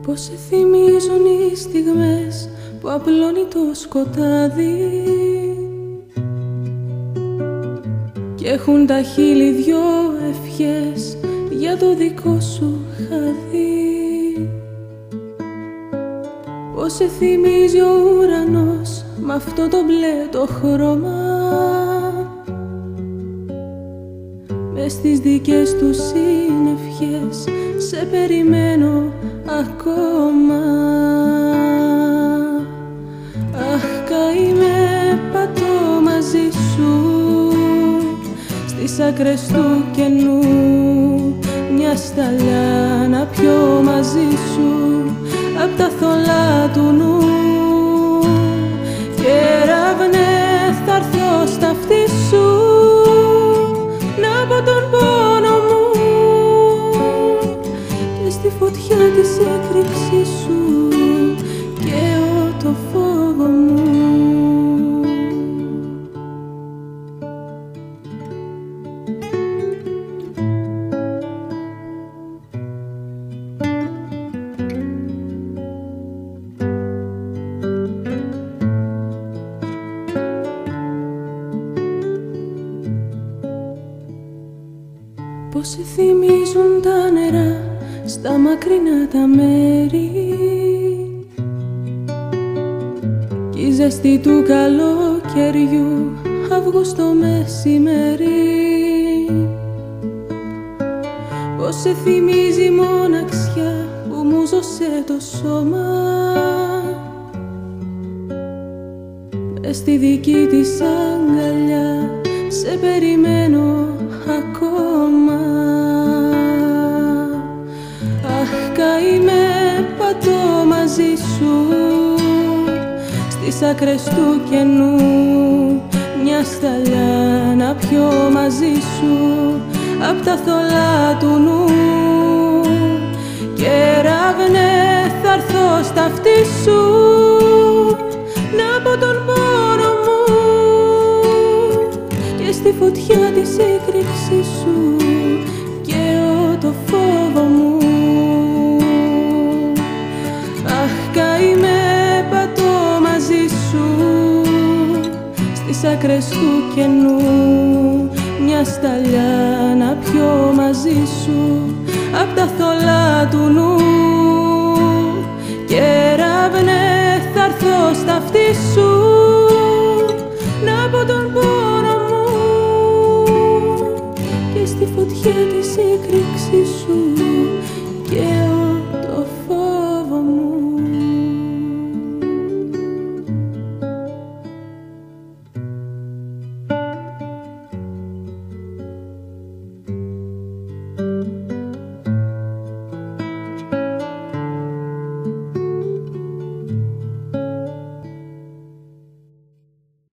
Πως σε θυμίζουν οι στιγμές που απλώνει το σκοτάδι κι έχουν τα χείλη δυο ευχές για το δικό σου χαδί. Πως σε θυμίζει ο ουρανός μ' αυτό το μπλε το χρώμα, μες στις δικές του συνευχές σε περιμένω ακόμα. Αχ, καημέ, πατώ μαζί σου στις άκρες του κενού, μια σταλιά να πιω μαζί σου απ' τα θολά του νου. Κεραυνέ, θα έρθω στα αυτί σου να πω τον πόνο μου και στη φωτιά της έκρηξης σου καίω το φόβο μου. Πως σε θυμίζουν τα νερά στα μακρινά τα μέρη κι η ζεστή του καλοκαιριού Αύγουστο μεσημέρι. Πως σε θυμίζει η μοναξιά που μου ζώσε το σώμα μες στη δική της αγκαλιά σε περιμένω ακόμα. Αχ, καημέ, πατώ μαζί σου στις άκρες του κενού, μια σταλιά να πιω μαζί σου απ' τα θολά του νου. Κεραυνέ, θα έρθω στα αυτί σου να πω τον πόνο μου και στη φωτιά της έκρηξης σου καίω το φόβο μου. Αχ, καημέ, πατώ μαζί σου στις άκρες του κενού, μια σταλιά να πιω μαζί σου απ' τα θολά του νου. Κεραυνέ, θα έρθω στα αυτί σου